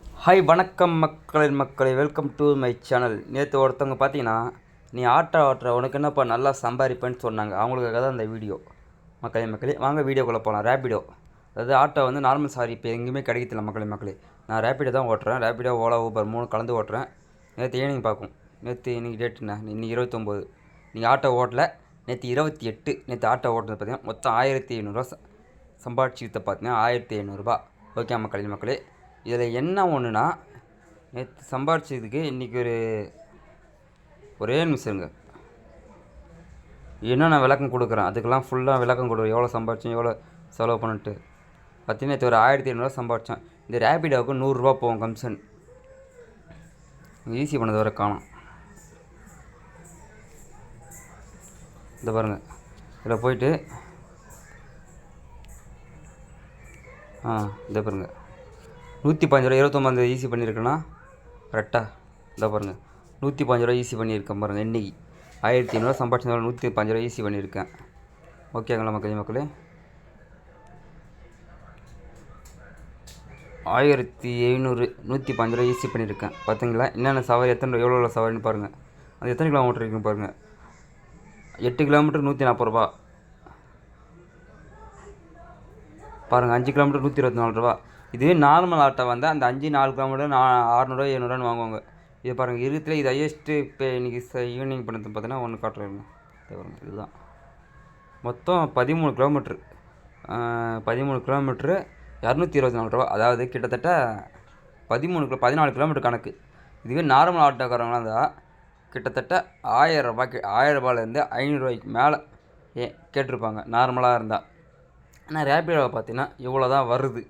Hi வணக்கம் மக்களே welcome to my channel. நேற்று ஒருத்தவங்க பார்த்தீங்கன்னா, நீ ஆட்டோ ஓட்டுற உனக்கு என்னப்பா நல்லா சம்பாதிப்பேன்னு சொன்னாங்க. அவங்களுக்காக தான் இந்த வீடியோ. மக்களே வாங்க வீடியோக்குள்ளே போகலாம். ரேப்பிடோ, அதாவது ஆட்டோ வந்து நார்மல் சாரி இப்போ எங்கேயுமே கிடைக்கல. மக்களே நான் ரேப்பிடோ தான் ஓட்டுறேன். ரேப்பிடோ, ஓலா, ஊபர் 3 கலந்து ஓட்டுறேன். நேற்று ஈவினிங் பார்க்கும். நேற்று இன்றைக்கி டேட்டுண்ணா, இன்றைக்கி 29. நீங்கள் ஆட்டோ ஓட்டல. நேற்று 28. நேற்று ஆட்டோ ஓட்டுறது பார்த்தீங்கன்னா மொத்தம் 1500 சம்பாதிச்சிருத்த பார்த்தீங்கன்னா 1500 ஓகே மக்களே. இதில் என்ன ஒன்றுனா, நேற்று சம்பாரிச்சதுக்கு இன்றைக்கி ஒரே நிமிஷங்க இன்னும் நான் விளக்கம் கொடுக்குறேன். அதுக்கெல்லாம் ஃபுல்லாக விளக்கம் கொடுக்குறேன். எவ்வளோ சம்பாரிச்சேன், எவ்வளோ செலவு பண்ணிட்டு பார்த்தீங்கன்னா நேற்று ஒரு 1500 சம்பாரித்தேன். இந்த ரேப்பிடோவுக்கு 100 போகும் கமிஷன். ஈஸி பண்ணது வரை காணும். இந்த பாருங்கள், இதில் போயிட்டு இதை பாருங்கள், 115 29 ஈஸி பண்ணியிருக்கேன்னா கரெக்டாக. இந்த பாருங்கள், 115 ஈஸி பண்ணியிருக்கேன் பாருங்கள். இன்றைக்கி 1500 சம்பாதிச்சது 115 ஈஸி பண்ணியிருக்கேன். ஓகேங்களா மக்களே. 1700 115 ஈஸி பண்ணியிருக்கேன். பார்த்திங்களா என்னென்ன சவாரி, எத்தனை எவ்வளோ சவாரின்னு பாருங்கள். அது எத்தனை கிலோமீட்டர் இருக்குன்னு பாருங்கள். 8 கிலோமீட்டர் 140 பாருங்கள். 5 கிலோமீட்டர் 124 இதுவே நார்மல் ஆட்டோ வந்தால் அந்த 4 கிலோமீட்டர் 600 700 வாங்குவாங்க. இது பாருங்கள், இருக்கிறதுல இது ஹையஸ்ட்டு. இப்போ இன்றைக்கி ஈவினிங் பண்ணது பார்த்தீங்கன்னா ஒன்று காட்டுறேங்க. பாருங்கள், இதுதான் மொத்தம் 13 கிலோமீட்ரு. 13 கிலோமீட்ரு 224 அதாவது கிட்டத்தட்ட 14 கிலோமீட்டர் கணக்கு. இதுவே நார்மல் ஆட்டோக்காரங்களாம் இருந்தால் கிட்டத்தட்ட 1000 500 மேலே கேட்டிருப்பாங்க நார்மலாக இருந்தால். ஆனால் ரேப்பிடோவை பார்த்தீங்கன்னா இவ்வளோ தான் வருது.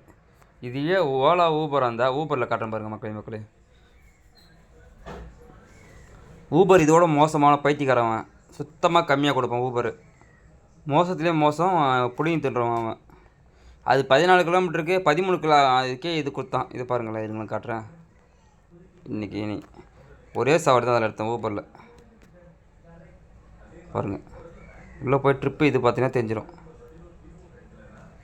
இதுவே ஓலா, ஊபர் இருந்தால் ஊபரில் காட்டுறேன் பாருங்கள் மக்களே. ஊபர் இதோட மோசமான பைத்தியக்காரவன். சுத்தமாக கம்மியாக கொடுப்பான் ஊபர். மோசத்துலேயே மோசம், புளியும் தின்றவன் அவன். அது 14 கிலோமீட்டருக்கு 13 அதுக்கே இது கொடுத்தான். இது பாருங்களேன், இதுங்களை காட்டுறேன். இன்றைக்கி ஒரே சவாரி தான் அதில் எடுத்தேன் ஊபரில். பாருங்கள், உள்ளே போய் ட்ரிப்பு இது பார்த்தீங்கன்னா தெரிஞ்சிடும்.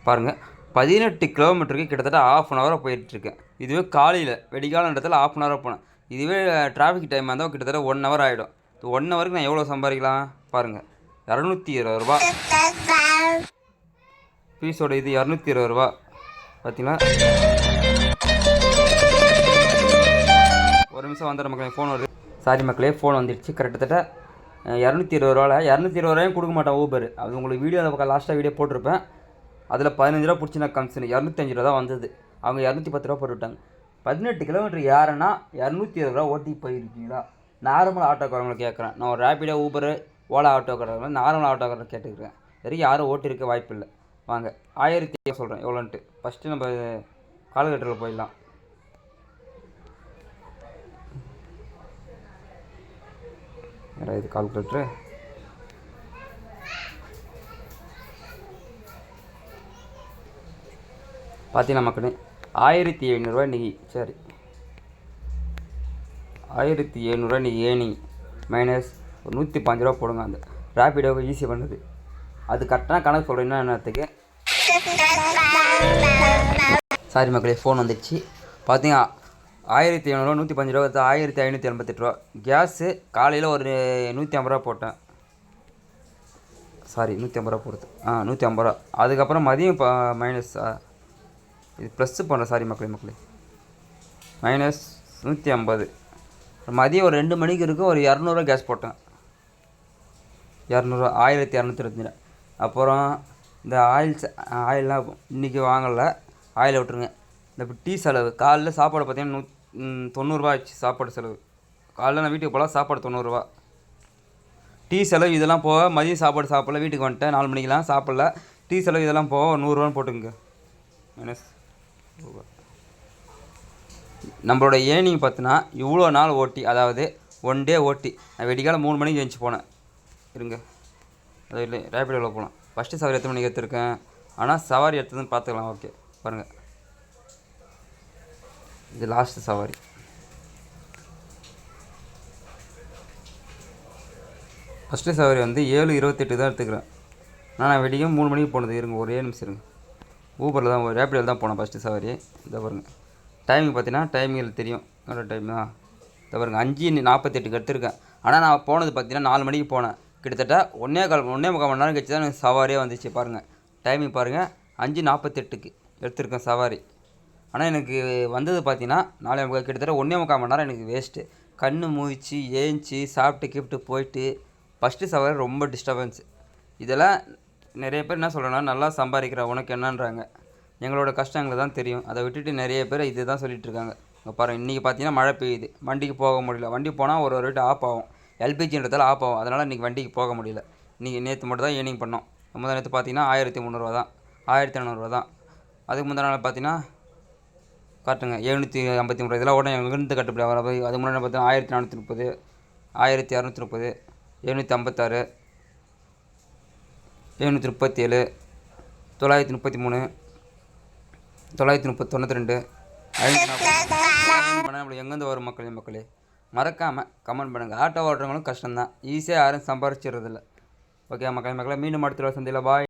பாருங்கள், 18 கிலோமீட்டருக்கு கிட்டத்தட்ட 1/2 hour போயிட்டுருக்கேன். இதுவே காலையில் வெடிகாலன்றதில் 1/2 hour போனேன். இதுவே டிராஃபிக் டைம் இருந்தால் கிட்டத்தட்ட 1 hour ஆகிடும். 1 ஹவருக்கு நான் எவ்வளோ சம்பாதிக்கலாம் பாருங்கள். 220 பீஸோட இது 220 பார்த்தீங்களா. ஒரு நிமிஷம் வந்துடுற மக்களே, ஃபோன் வருது. சாரி மக்களே, ஃபோன் வந்துடுச்சு. கிட்டத்தட்ட 220 220 கொடுக்க மாட்டான் ஊபர். அது உங்களுக்கு வீடியோ லாஸ்ட்டாக வீடியோ போட்டிருப்பேன். அதில் 15 பிடிச்சி நான் கமிஷன் 205 தான் வந்தது. அவங்க 210 போட்டுவிட்டாங்க. 18 கிலோமீட்டர் யாருன்னா 220 ஓட்டி போயிருக்கீங்களா? நார்மல் ஆட்டோக்காரங்களை கேட்குறேன். நான் ஒரு ரேப்பிடோ, ஊபர், ஓலா ஆட்டோக்காரங்க நார்மல் ஆட்டோக்காரரை கேட்டுக்கிறேன். வரைக்கும் யாரும் ஓட்டிருக்க வாய்ப்பு இல்லை. வாங்க 1000 சொல்கிறேன் எவ்வளோன்ட்டு. ஃபஸ்ட்டு நம்ம கால்குலேட்டரில் போயிடலாம். இது கால்குலேட்டரு பார்த்தீங்கன்னா மக்களே 1700 இன்றைக்கி. சரி, 1700 இன்றைக்கி ஏர்னிங் மைனஸ் ஒரு 115 போடுங்க. அந்த ரேப்பிடோவுக்கு ஈஸி பண்ணுது. அது கரெக்டான கணக்கு சொல்கிறேன். என்னத்துக்கு சாரி மக்களே, ஃபோன் வந்துடுச்சு. பார்த்தீங்கன்னா 1700 115 1588 கேஸு காலையில் ஒரு 150 போட்டேன். சாரி 150 போடுது. 150. அதுக்கப்புறம் மதியம் மைனஸ் இது ப்ளஸ்ஸு பண்ணுறேன். சாரி மக்களே, மைனஸ் 150. மதியம் ஒரு 2 மணிக்கு இருக்கும். ஒரு 200 கேஸ் போட்டேன். 200 1225. அப்புறம் இந்த ஆயில்லாம் இன்றைக்கி வாங்கலை, ஆயிலை விட்டுருங்க. இந்த டீ செலவு காலைல சாப்பாடு பார்த்தீங்கன்னா 90 ஆச்சு. சாப்பாடு செலவு காலைல நான் வீட்டுக்கு போகலாம், சாப்பாடு 90. டீ செலவு இதெல்லாம் போக மதியம் சாப்பாடு சாப்பிடல, வீட்டுக்கு வந்துட்டேன் 4 மணிக்கெலாம் சாப்பிடல. டீ செலவு இதெல்லாம் போக 100 போட்டுங்க. மைனஸ் நம்மளோட ஏர்னிங் பார்த்தினா இவ்வளோ நாள் ஓட்டி, அதாவது 1 டே ஓட்டி. நான் வெடிக்கால 3 மணிக்கு எழுந்துச்சி போனேன். இருங்க, அது இல்லை ரேப்பிடோவில் போனேன். ஃபஸ்ட்டு சவாரி எத்தனை மணிக்கு எடுத்துருக்கேன், ஆனால் சவாரி எடுத்ததுன்னு பார்த்துக்கலாம். ஓகே பாருங்கள், இது லாஸ்ட்டு சவாரி. ஃபஸ்ட்டு சவாரி வந்து 7:28 தான் எடுத்துக்கிறேன். நான் வெடிக்கும் 3 மணிக்கு போனது. இருங்க ஒரே நிமிஷம் இருங்க. ஊபரில் தான், ரேப்பிடோவில் தான் போனேன் ஃபஸ்ட்டு சவாரி. இதை பாருங்கள், டைமிங் பார்த்தீங்கன்னா டைமிங்கில் தெரியும் எவ்வளோ டைம் தான் பாருங்க 5:48க்கு எடுத்திருக்கேன். ஆனால் நான் போனது பார்த்தீங்கன்னா 4 மணிக்கு போனேன். கிட்டத்தட்ட 1.25 மணி நேரம் கழிச்சு தான் எனக்கு சவாரியே வந்துச்சு பாருங்கள். டைமிங் பாருங்கள் 5:48க்கு எடுத்திருக்கேன் சவாரி. ஆனால் எனக்கு வந்தது பார்த்தீங்கன்னா 4:45 கிட்டத்தட்ட 1.25 மணி நேரம் எனக்கு வேஸ்ட்டு. கண்ணு மூச்சு ஏஞ்சி சாப்பிட்டு கீப்பிட்டு போயிட்டு ஃபஸ்ட்டு சவாரி ரொம்ப டிஸ்டர்பன்ஸு. இதெல்லாம் நிறைய பேர் என்ன சொல்கிறேன்னா நல்லா சம்பாதிக்கிற உனக்கு என்னன்றாங்க. எங்களோட கஷ்டம் எங்களுக்கு தான் தெரியும். அதை விட்டுட்டு நிறைய பேர் இது தான் சொல்லிகிட்டு இருக்காங்க. இங்கே பாருங்கள் இன்றைக்கி பார்த்தீங்கன்னா மழை பெய்யுது, வண்டிக்கு போக முடியல. வண்டி போனால் ஒரு ரேட்டு ஆஃப் ஆகும், எல்பிஜின்றதால ஆஃப் ஆகும். அதனால் இன்றைக்கி வண்டிக்கு போக முடியல. இன்றைக்கி நேற்று மட்டும் தான் ஏர்னிங் பண்ணோம். முதல் நேற்று பார்த்தீங்கன்னா 1300 தான், 1400 தான். அதுக்கு முந்தின நாள் பார்த்தீங்கன்னா காட்டுங்க 753. இதெல்லாம் உடனே எங்கேருந்து கட்டுப்படி வர போய். அதுக்கு முன்னாடி பார்த்தீங்கன்னா 1430, 1230, 756, 737, 933, 992, 540. நம்மளுக்கு எங்கேருந்து வரும் மக்களே மறக்காமல் கமெண்ட் பண்ணுங்கள். ஆட்டோ ஓட்டுறவங்களும் கஷ்டம்தான், ஈஸியாக யாரும் சம்பாரிச்சிடுறதில்ல. ஓகே மக்களே மீண்டும் அடுத்த சந்தையில் பாய்.